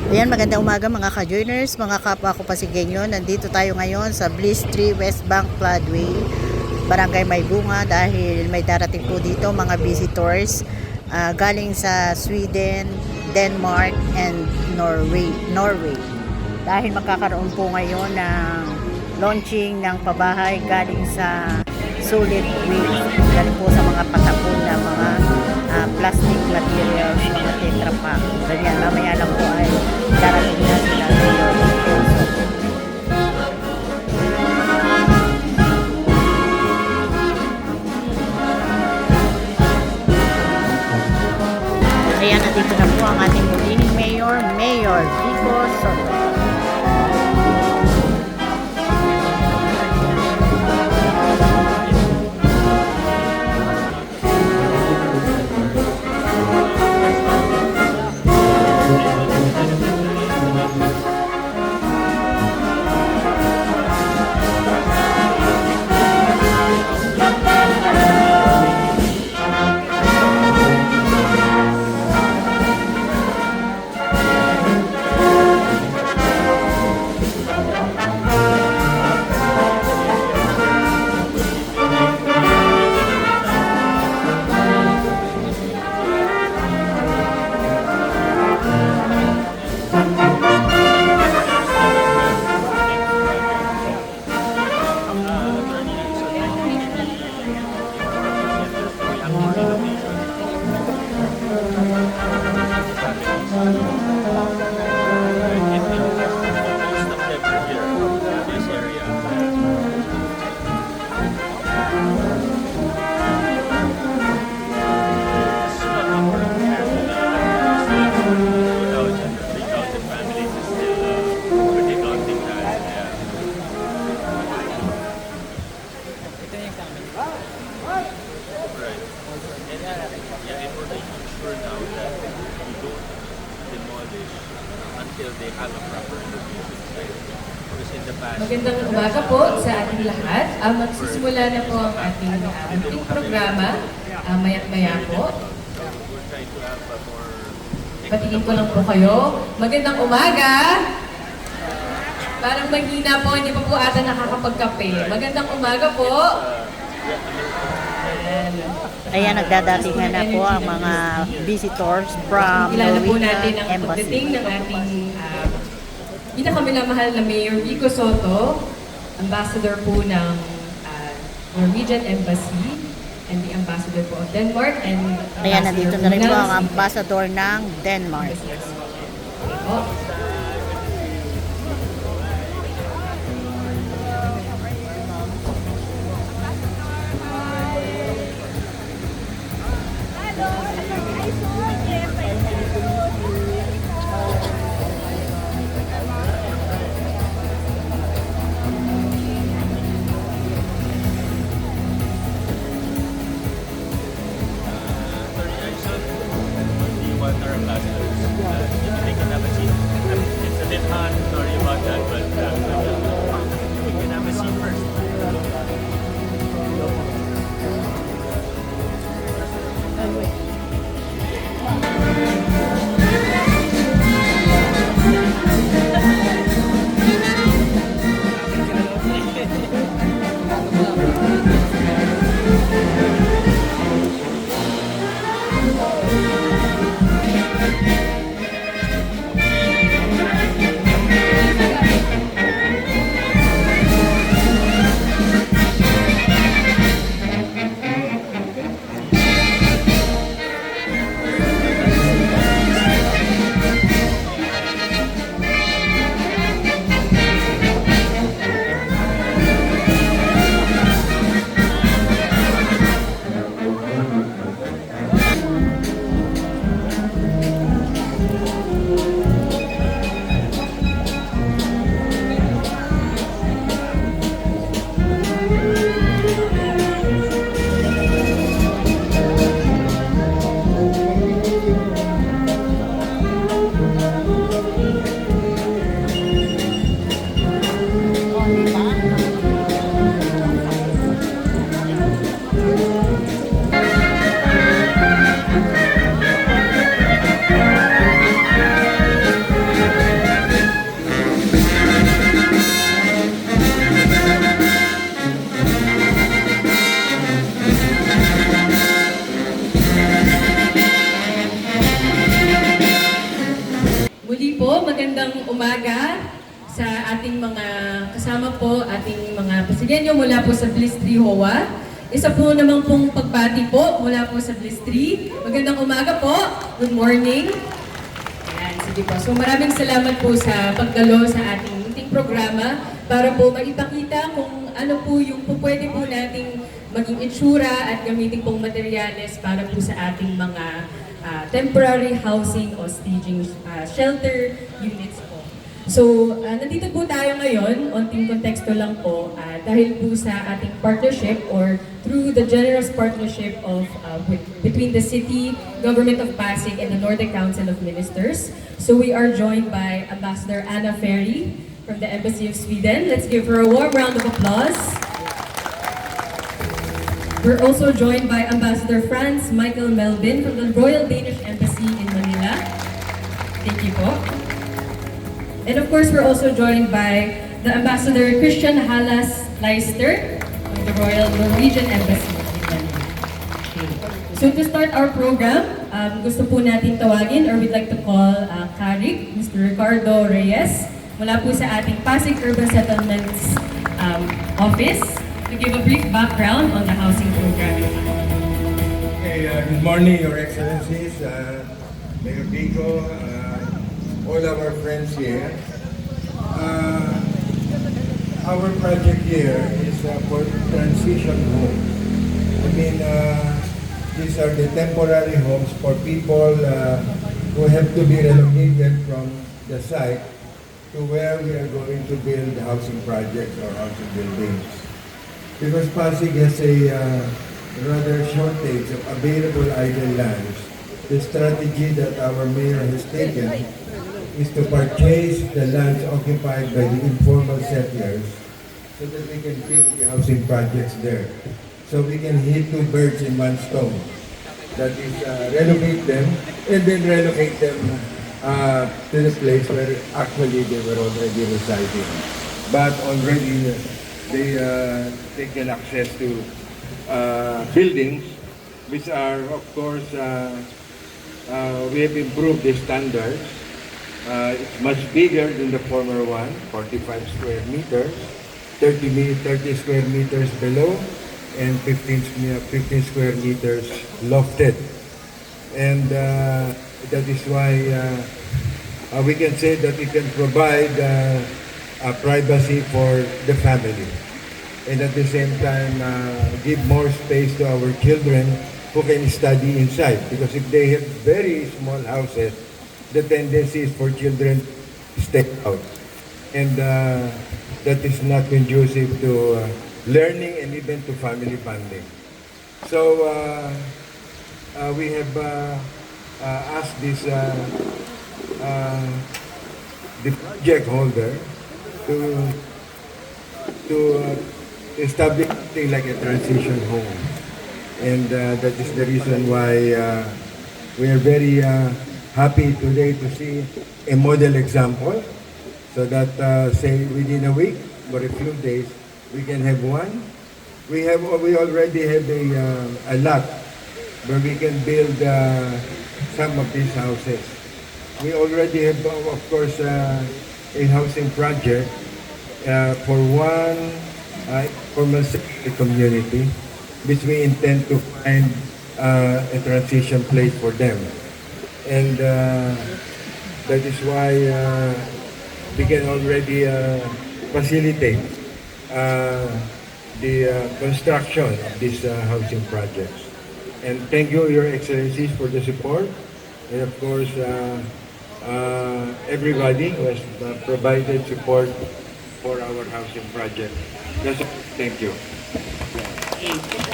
Ayan, magandang umaga mga ka-joiners, mga kapwa ko Pasigueño. Nandito tayo ngayon sa Bliss 3 West Bank Floodway, Barangay Maybunga, dahil may darating po dito mga visitors galing sa Sweden, Denmark, and Norway. Dahil magkakaroon po ngayon ng launching ng pabahay galing sa solid waste. Galing po sa mga patapon na mga plastic materials, mga tetra pack. Ganyan, mamaya lang po ay darating na sila dito. Ayan, nandito na po ang ating muling Mayor Vico Soto. Until they have a proper education site. Because in the past, Magandang umaga po sa ating lahat. Magsisimula na po ang ating munting programa. Maya-maya po. we're trying to have a more Patingin ko lang po kayo. Magandang umaga! Parang mahina po, hindi pa po ata nakakapagkape. Magandang umaga po! Ayan, nagdadatingan na po ang mga visitors from Kilala po natin Norwegian ang Embassy. pagdating ng ating pinakaminamahal na Mayor Vico Soto, Ambassador po ng Norwegian Embassy, and the Ambassador po of Denmark, and Ayan, nandito na rin po ang ng ambassador ng Denmark. po. our ambassadors. If they can have a seat. It's a bit hot, sorry about that, but we can have a seat first. magandang umaga sa ating mga kasama po, ating mga Pasigenyo mula po sa Bliss 3 HOA. Isa po naman pong pagbati po mula po sa Bliss 3. Magandang umaga po. Good morning. Ayan, sige po. So maraming salamat po sa pagdalo sa ating munting programa para po maipakita kung ano po yung pwede po nating maging itsura at gamitin pong materyales para po sa ating mga temporary housing o staging shelter units po. So, nandito po tayo ngayon, onting konteksto lang po, dahil po sa ating partnership or through the generous partnership of between the City, Government of Pasig, and the Nordic Council of Ministers. So we are joined by Ambassador Anna Ferry from the Embassy of Sweden. Let's give her a warm round of applause. We're also joined by Ambassador Franz Michael Melvin from the Royal Danish Embassy in Manila. Thank you po. And of course, we're also joined by the Ambassador Christian Halas Leister from the Royal Norwegian Embassy in Manila. Okay. So to start our program, gusto po natin tawagin or we'd like to call Karik, Mr. Ricardo Reyes, mula po sa ating Pasig Urban Settlements Office, to give a brief background on the housing program. Okay, good morning, Your Excellencies, Mayor Pico, all our friends here. Our project here is for transition home. I mean, these are the temporary homes for people who have to be relocated from the site to where we are going to build housing projects or housing buildings. Because Pasig has a rather shortage of available idle lands, the strategy that our mayor has taken is to purchase the lands occupied by the informal settlers so that we can build the housing projects there. So we can hit two birds in one stone. That is, relocate them and then relocate them to the place where actually they were already residing. But already they can access to buildings which are, of course, we have improved the standards. It's much bigger than the former one, 45 square meters, 30 square meters below, and 15 square meters lofted. And that is why we can say that we can provide privacy for the family, and at the same time give more space to our children who can study inside, because if they have very small houses, the tendency is for children to stay out, and that is not conducive to learning and even to family bonding. So we have asked this the project holder to establish something like a transition home, and that is the reason why we are very happy today to see a model example, so that say within a week or a few days we can have one. We already have a lot where we can build some of these houses. We already have, of course, a housing project for one formal security community, which we intend to find a transition place for them. And that is why we can already facilitate the construction of these housing projects. And thank you, Your Excellencies, for the support. And of course, everybody who has provided support for our housing project. Thank you.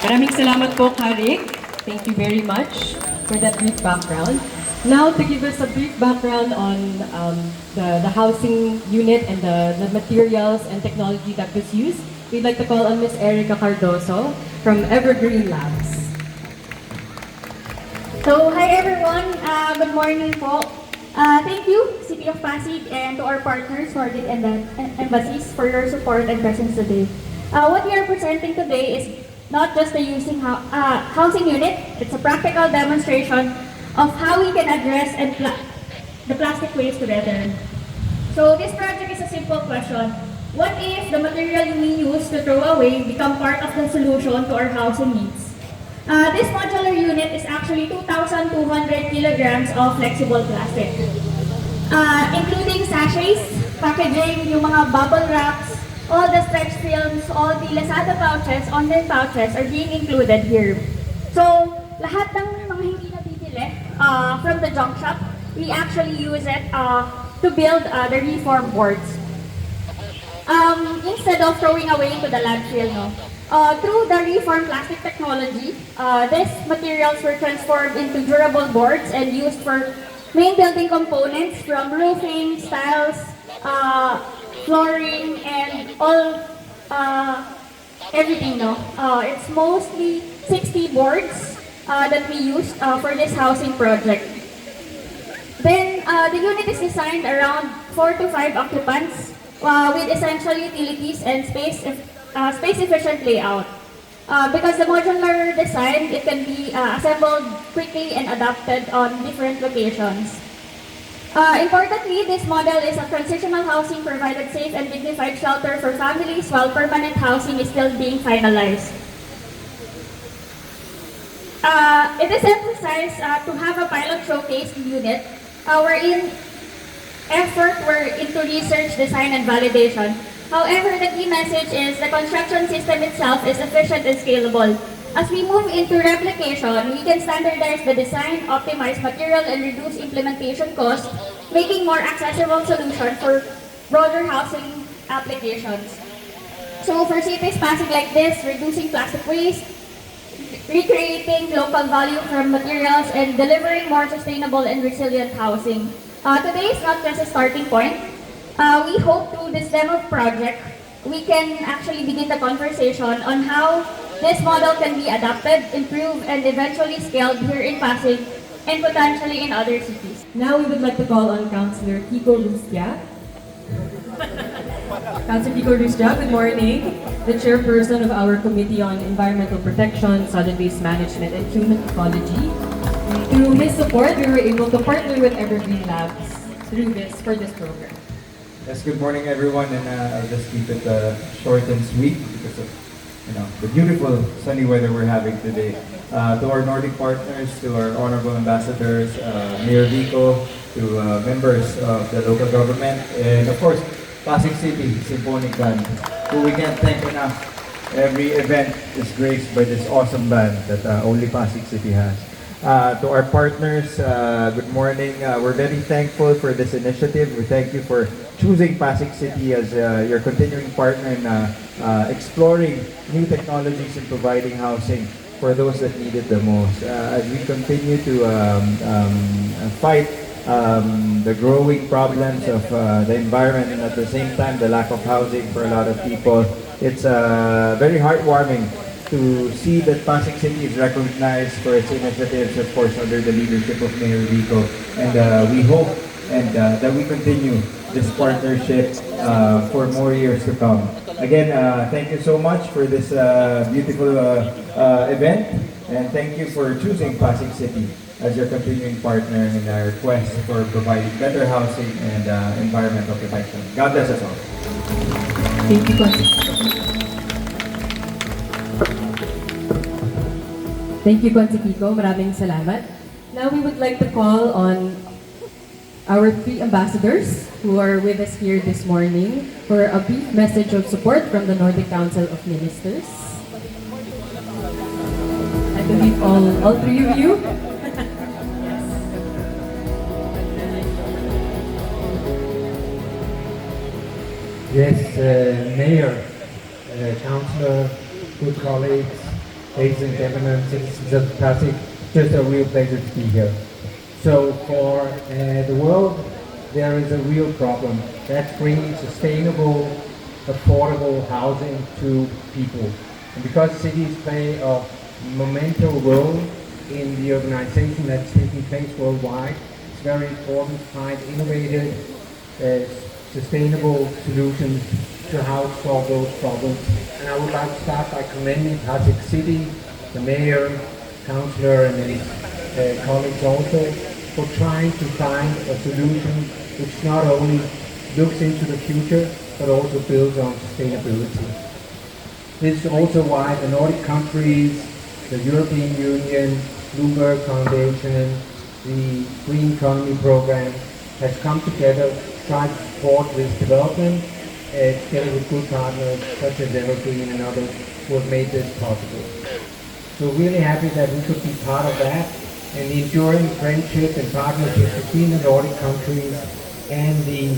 Maraming salamat po, Karik. Thank you very much for that brief background. Now, to give us a brief background on the housing unit and the materials and technology that was used, we'd like to call on Ms. Erica Cardoso from Evergreen Labs. So, hi everyone. Good morning po. Thank you, City of Pasig, and to our partners, Nordic and Embassies, for your support and presence today. What we are presenting today is not just a housing unit, it's a practical demonstration of how we can address the plastic waste together. So this project is a simple question. What if the material we use to throw away become part of the solution to our housing needs? This modular unit is actually 2,200 kilograms of flexible plastic, including sachets, packaging, yung mga bubble wraps, all the stretch films, all the Lazada pouches, online pouches are being included here. So, lahat ng mga hindi nabibili from the junk shop, we actually use it to build the reform boards. Instead of throwing away into the landfill, no? Through the reform plastic technology, these materials were transformed into durable boards and used for main building components from roofing, tiles, flooring, and all everything. No, it's mostly 60 boards that we used for this housing project. Then the unit is designed around 4 to 5 occupants with essential utilities and space-efficient layout. Because the modular design, it can be assembled quickly and adapted on different locations. Importantly, this model is a transitional housing provided safe and dignified shelter for families while permanent housing is still being finalized. It is emphasized to have a pilot showcase unit wherein effort were into research, design, and validation. However, the key message is the construction system itself is efficient and scalable. As we move into replication, we can standardize the design, optimize material, and reduce implementation costs, making more accessible solution for broader housing applications. So for cities passing like this, reducing plastic waste, recreating local value from materials, and delivering more sustainable and resilient housing. Today is not just a starting point. We hope through this demo project, we can actually begin the conversation on how this model can be adapted, improved, and eventually scaled here in Pasig and potentially in other cities. Now we would like to call on Councilor Kiko Rustia. Councilor Kiko Rustia, good morning. The chairperson of our Committee on Environmental Protection, Solid Waste Management, and Human Ecology. Through his support, we were able to partner with Evergreen Labs for this program. Yes, good morning everyone, and I'll just keep it short and sweet because of the beautiful sunny weather we're having today. To our Nordic partners, to our honorable ambassadors, Mayor Vico, to members of the local government, and of course, Pasig City Symphonic Band, who we can't thank enough. Every event is graced by this awesome band that only Pasig City has. To our partners, good morning. We're very thankful for this initiative. We thank you for choosing Pasig City as your continuing partner in exploring new technologies and providing housing for those that need it the most. As we continue to fight the growing problems of the environment and at the same time the lack of housing for a lot of people, it's very heartwarming to see that Pasig City is recognized for its initiatives, of course, under the leadership of Mayor Vico. And we hope that we continue this partnership for more years to come. Again, thank you so much for this beautiful event, and thank you for choosing Pasig City as your continuing partner in our quest for providing better housing and environmental protection. God bless us all. Thank you, Consi. Thank you, Consi Kiko. Maraming salamat. Now we would like to call on our 3 ambassadors who are with us here this morning for a brief message of support from the Nordic Council of Ministers. I believe all 3 of you. Yes, Mayor, Councillor, good colleagues, ladies and gentlemen, citizens of Pasig, just a real pleasure to be here. So for the world, there is a real problem. That's bringing sustainable, affordable housing to people. And because cities play a monumental role in the urbanization that's taking place worldwide, it's very important to find innovative, sustainable solutions to how to solve those problems. And I would like to start by commending Pasig City, the mayor, councillor, and his colleagues also for trying to find a solution which not only looks into the future, but also builds on sustainability. This is also why the Nordic countries, the European Union, Bloomberg Foundation, the Green Economy Program has come together to try to support this development together with good partners such as Evergreen and others who have made this possible. So really happy that we could be part of that, and the enduring friendship and partnership between the Nordic countries and the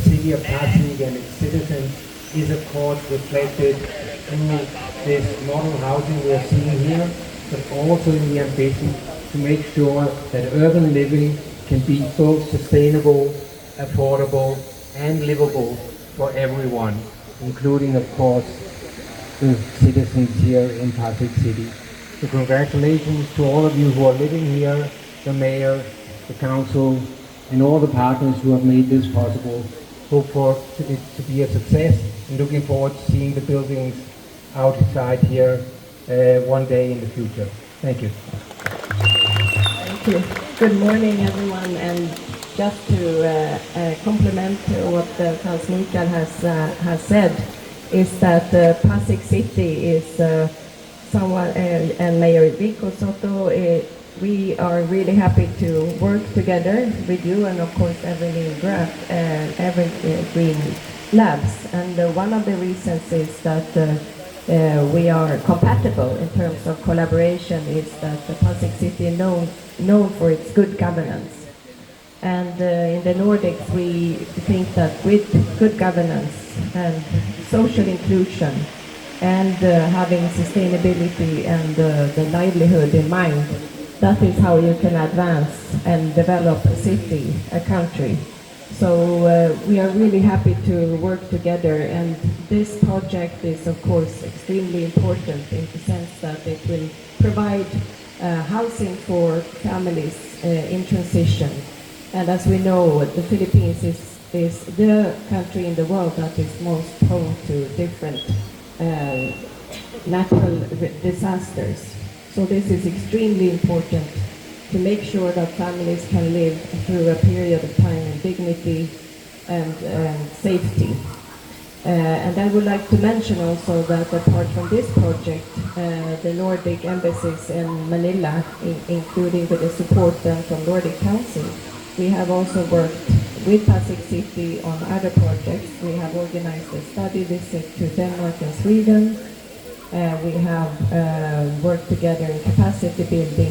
city of Pasig and its citizens is of course reflected through this model housing we are seeing here, but also in the ambition to make sure that urban living can be both sustainable, affordable, and livable for everyone, including, of course, the citizens here in Pasig City. So congratulations to all of you who are living here, the mayor, the council, and all the partners who have made this possible. Hope for it to be a success, and looking forward to seeing the buildings outside here one day in the future. Thank you. Thank you. Good morning, everyone, and just to complement what Franz Mikael has said, is that Pasig City is someone, and Mayor Vico Soto, we are really happy to work together with you and of course Evergreen Labs. And one of the reasons is that we are compatible in terms of collaboration is that the Pasig City is known for its good governance. And in the Nordics, we think that with good governance and social inclusion and having sustainability and the livelihood in mind, that is how you can advance and develop a city, a country. So we are really happy to work together, and this project is of course extremely important in the sense that it will provide housing for families in transition. And as we know, the Philippines is the country in the world that is most prone to different natural disasters. So this is extremely important to make sure that families can live through a period of time in dignity and safety. And I would like to mention also that apart from this project, the Nordic embassies in Manila, including with the support from Nordic Council, we have also worked with Pasig City on other projects. We have organized a study visit to Denmark and Sweden. We have worked together in capacity building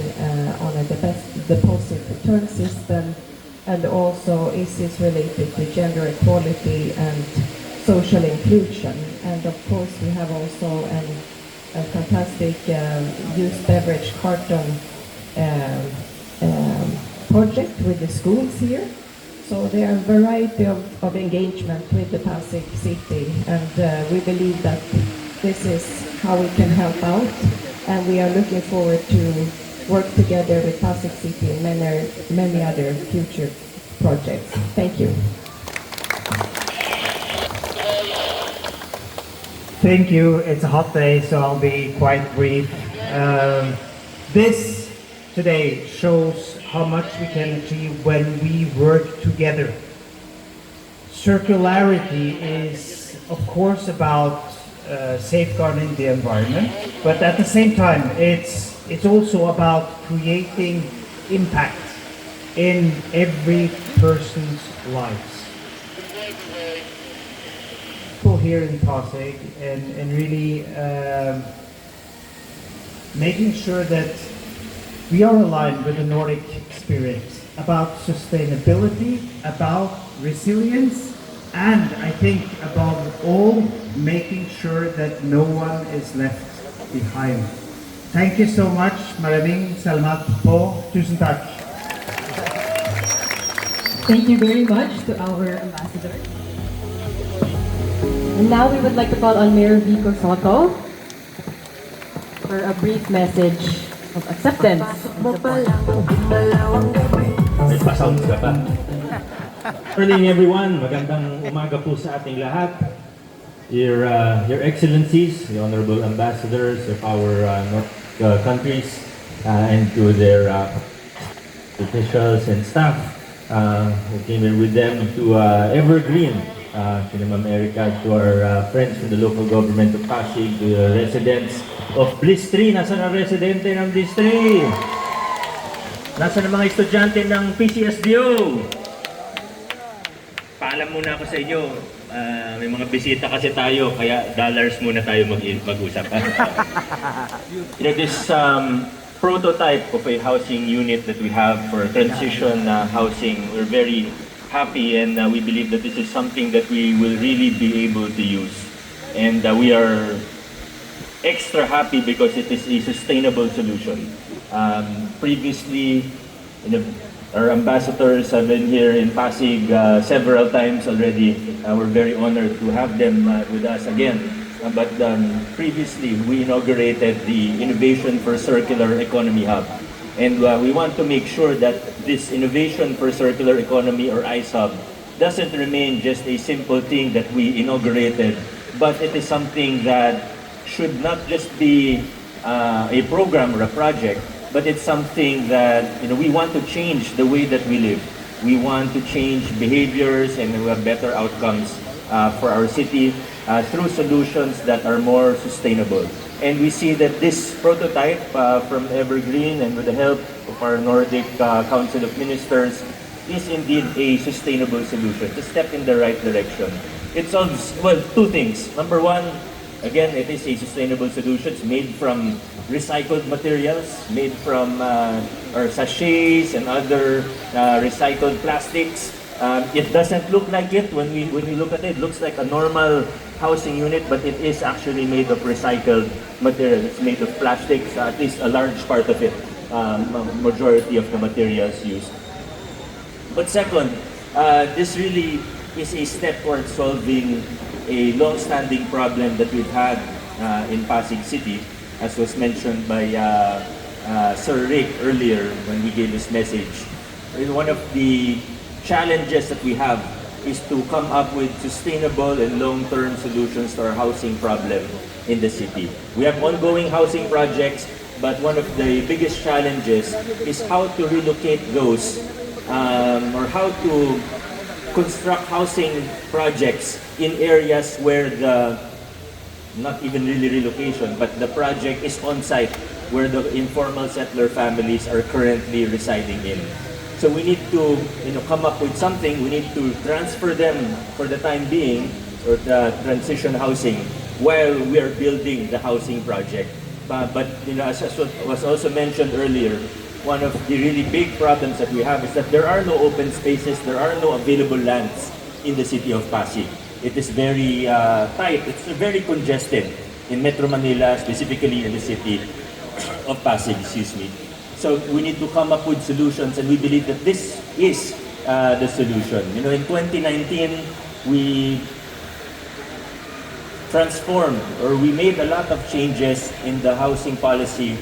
on a deposit return system, and also issues related to gender equality and social inclusion. And of course we have also a fantastic youth beverage carton project with the schools here. So there are a variety of engagement with the Pasig City, and we believe that this is how we can help out, and we are looking forward to work together with Pasig City and many other future projects. Thank you. Thank you. It's a hot day, so I'll be quite brief. This today shows how much we can achieve when we work together. Circularity is, of course, about safeguarding the environment, but at the same time, it's also about creating impact in every person's lives. People here in Pasig, and really making sure that we are aligned with the Nordic spirit about sustainability, about resilience, and I think above all, making sure that no one is left behind. Thank you so much. Maraming salamat po. Tusen tak. Thank you very much to our ambassador. And now we would like to call on Mayor Vico Soto for a brief message of acceptance. May pa-sounds ka pa. Morning everyone, magandang umaga po sa ating lahat. Your Excellencies, the Honorable Ambassadors of our countries, and to their officials and staff. We came here with them to Evergreen, to America, to our friends from the local government of Pasig, to the residents of Bliss 3. Nasaan ang residente ng Bliss 3? Nasaan ang mga estudyante ng PCSDO? Paalam muna ako sa inyo. May mga bisita kasi tayo, kaya dollars muna tayo mag-usap. This prototype of a housing unit that we have for transition housing, we're very happy, and we believe that this is something that we will really be able to use. And we are extra happy because it is a sustainable solution. Previously, our ambassadors have been here in Pasig several times already. We're very honored to have them with us again. But previously, we inaugurated the Innovation for Circular Economy Hub. And we want to make sure that this Innovation for Circular Economy, or ICE Hub, doesn't remain just a simple thing that we inaugurated, but it is something that should not just be a program or a project, but it's something that we want to change the way that we live. We want to change behaviors and we have better outcomes for our city through solutions that are more sustainable. And we see that this prototype from Evergreen, and with the help of our Nordic Council of Ministers, is indeed a sustainable solution. It's a step in the right direction. It solves, well, two things. Number one, again, it is a sustainable solution. It's made from recycled materials, made from our sachets and other recycled plastics. It doesn't look like it when we look at it. It looks like a normal housing unit, but it is actually made of recycled material. It's made of plastics, at least a large part of it, majority of the materials used. But second, this really is a step towards solving a long-standing problem that we've had in Pasig City, as was mentioned by Sir Rick earlier when we gave this message. One of the challenges that we have is to come up with sustainable and long-term solutions to our housing problem in the city. We have ongoing housing projects, but one of the biggest challenges is how to relocate those or how to construct housing projects in areas where not even really relocation, but the project is on-site, where the informal settler families are currently residing in. So we need to come up with something. We need to transfer them for the time being, or the transition housing, while we are building the housing project. But as was also mentioned earlier, one of the really big problems that we have is that there are no open spaces, there are no available lands in the city of Pasig. It is very tight, it's very congested in Metro Manila, specifically in the city of Pasig, excuse me. So we need to come up with solutions, and we believe that this is the solution. In 2019, we transformed, or we made a lot of changes in the housing policy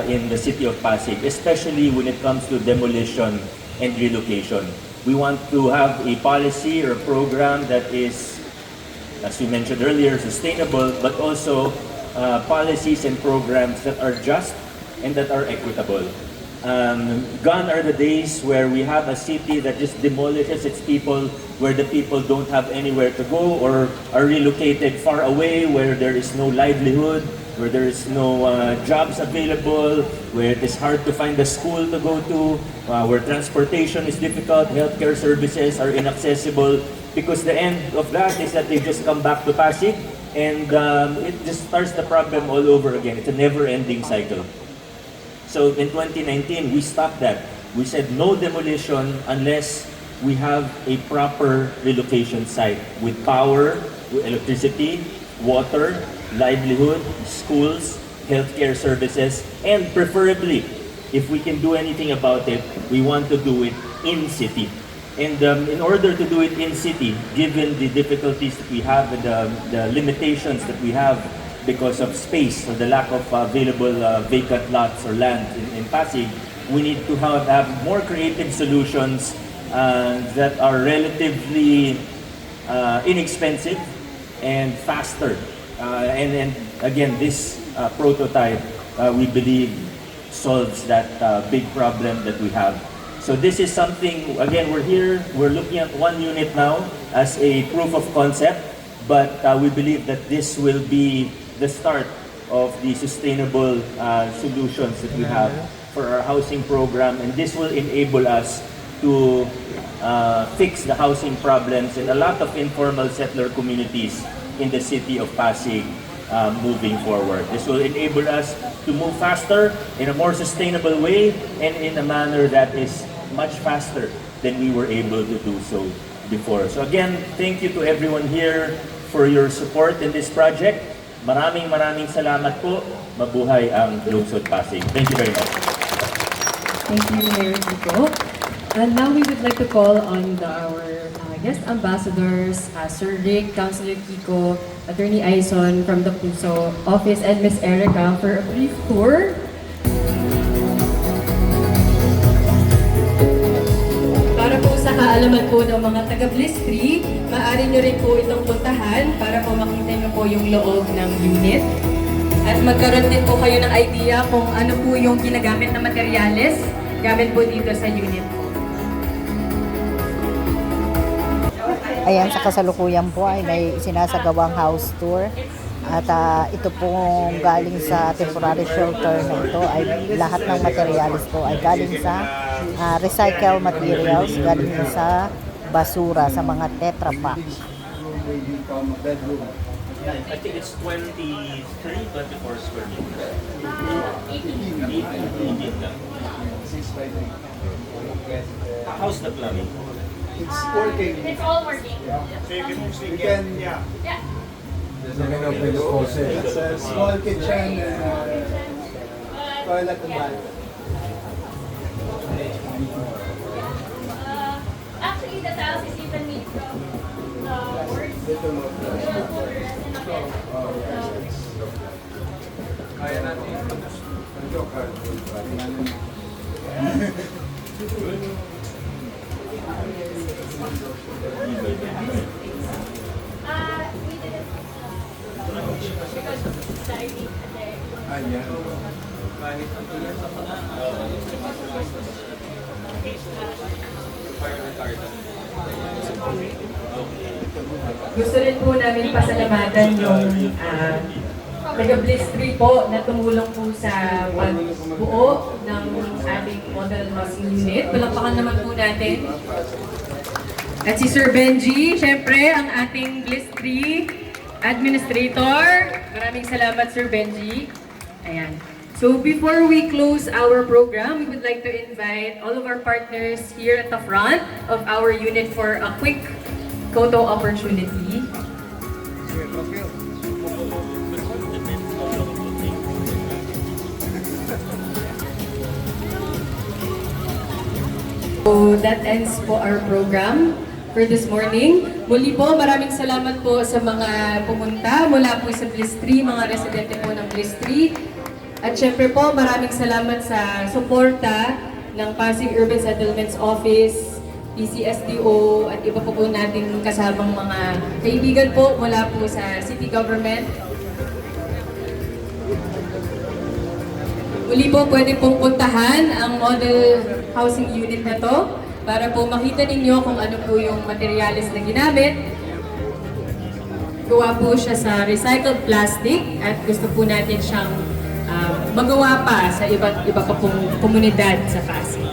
in the city of Pasig, especially when it comes to demolition and relocation. We want to have a policy or a program that is, as we mentioned earlier, sustainable, but also policies and programs that are just and that are equitable. Gone are the days where we have a city that just demolishes its people, where the people don't have anywhere to go or are relocated far away, where there is no livelihood, where there is no jobs available, where it is hard to find a school to go to, where transportation is difficult, healthcare services are inaccessible, because the end of that is that they just come back to Pasig, and it just starts the problem all over again. It's a never-ending cycle. So in 2019, we stopped that. We said no demolition unless we have a proper relocation site with power, with electricity, water, livelihood, schools, healthcare services, and preferably, if we can do anything about it, we want to do it in city. And in order to do it in city, given the difficulties that we have and the limitations that we have because of space or the lack of available vacant lots or land in Pasig, we need to have more creative solutions that are relatively inexpensive and faster. And again, this prototype, we believe, solves that big problem that we have. So this is something, again, we're looking at one unit now as a proof of concept, but we believe that this will be the start of the sustainable solutions that we have for our housing program, and this will enable us to fix the housing problems in a lot of informal settler communities in the city of Pasig moving forward. This will enable us to move faster in a more sustainable way and in a manner that is much faster than we were able to do so before. So again, thank you to everyone here for your support in this project. Maraming salamat po. Mabuhay ang Lungsod Pasig. Thank you very much. Thank you, Mayor Kiko. And now we would like to call on our guest ambassadors, Sir Rick, Councilor Kiko, Attorney Aison from the PUSO office, and Ms. Erica for a brief tour. Para po sa kaalaman po ng mga taga-Bliss 3, maaari nyo rin po itong puntahan para po makita nyo po yung loob ng unit. At magkaroon din po kayo ng idea kung ano po yung ginagamit na materyales gamit po dito sa unit po. Ayan, sa kasalukuyan po ay may sinasagawang house tour. At ito pong galing sa temporary shelter na ito ay lahat ng materials po ay galing sa recycled materials, galing sa basura, sa mga Tetra Pak. I think it's 24 square meters. 18 lang. How's the plumbing? It's working. It's all working. So you can, yeah. Yeah. It's a small kitchen, toilet and bathroom. Actually, the tiles is even made from boards. Kaya natin. We did it because the idea there. Gusto rin po namin pasalamatan yung taga-Bliss 3 po na tumulong po sa pagbuo ng ating model housing unit. Palakpakan naman po natin. At si Sir Benji, syempre ang ating Bliss 3 administrator. Maraming salamat, Sir Benji. Ayan. So before we close our program, we would like to invite all of our partners here at the front of our unit for a quick photo opportunity. So that ends po our program for this morning. Muli po, maraming salamat po sa mga pumunta mula po sa Bliss 3, mga residente po ng Bliss 3. At syempre po, maraming salamat sa suporta ng Pasig Urban Settlements Office, PCSDO, at iba po nating kasamang mga kaibigan po mula po sa city government. Muli po, pwede pong puntahan ang model housing unit na to para po makita ninyo kung ano po yung materials na ginamit. Gawa po siya sa recycled plastic at gusto po natin siyang magawa pa sa iba pa pong komunidad sa Pasig.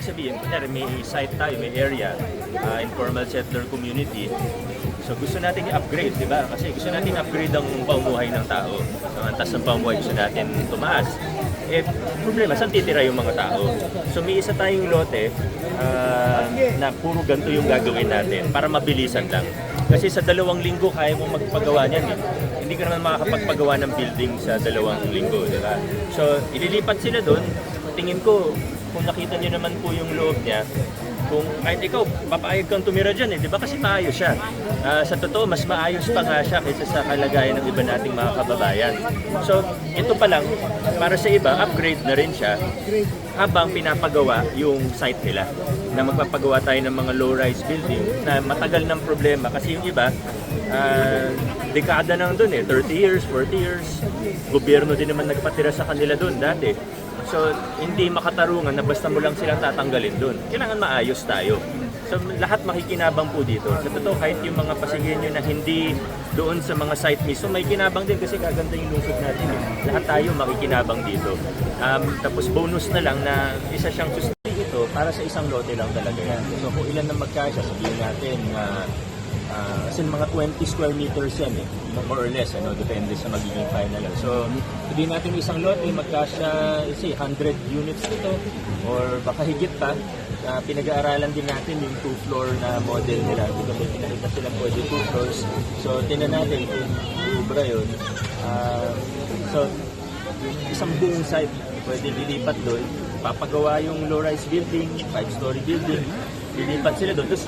sabihin, kunyari may site tayo, may area, informal settler community. So gusto natin i-upgrade, di ba? Kasi gusto natin i-upgrade ang pamumuhay ng tao. Ang antas ng pamumuhay gusto natin tumaas. Eh, problema, saan titira yung mga tao? So may isa tayong lote na puro ganito yung gagawin natin para mabilisan lang. Kasi sa 2 linggo kaya mo magpagawa niyan eh. Hindi ka naman makakapagpagawa ng building sa 2 linggo, di ba? So ililipat sila doon. Tingin ko, kung nakita niyo naman po yung loob niya, kung kahit ikaw, papayag kang tumira dyan eh, di ba? Kasi maayos siya. Sa totoo, mas maayos pa nga siya kaysa sa kalagayan ng iba nating mga kababayan. So, ito pa lang, para sa iba, upgrade na rin siya habang pinapagawa yung site nila. Na magpapagawa tayo ng mga low-rise building na matagal ng problema kasi yung iba, dekada nang dun eh, 30 years, 40 years. Gobyerno din naman nagpatira sa kanila dun dati. So, hindi makatarungan na basta mo lang silang tatanggalin doon. Kailangan maayos tayo. So, lahat makikinabang po dito. Sa totoo, kahit yung mga Pasigueño na hindi doon sa mga site mismo, may kinabang din kasi kaganda yung lungsod natin. Eh. Lahat tayo makikinabang dito. Tapos bonus na lang na isa siyang sustain ito para sa isang lote lang talaga yan. So, kung ilan na magkasya, sabihin natin kasi mga 20 square meters yan eh, more or less, depende sa magiging final. So, sabihin natin isang lote, magkasya, 100 units dito, or baka higit pa. Pinag-aaralan din natin yung 2-floor na model nila. Dito may pinakita sila pwede 2 floors. So, tinan natin kung ubra yun. So, isang buong site, pwede lilipat doon. Papagawa yung low-rise building, 5-story building, lilipat sila doon. Tapos,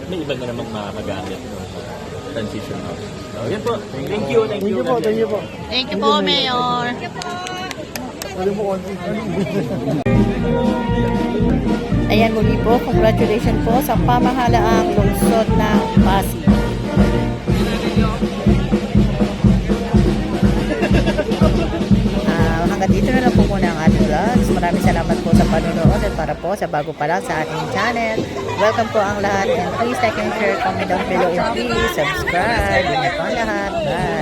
may iba na naman makakagamit no, transition house. So, yan po. Thank you. Thank you po, Mayor. Ayan, muli po, congratulations po sa pamahalaang lungsod ng Pasig. Hanggang dito na lang po muna ang ating vlogs. Maraming salamat po sa panonood at para po sa bago pa lang sa ating channel. Welcome po ang lahat and please like and share, comment down below and please subscribe. Ingat po ang lahat. Bye!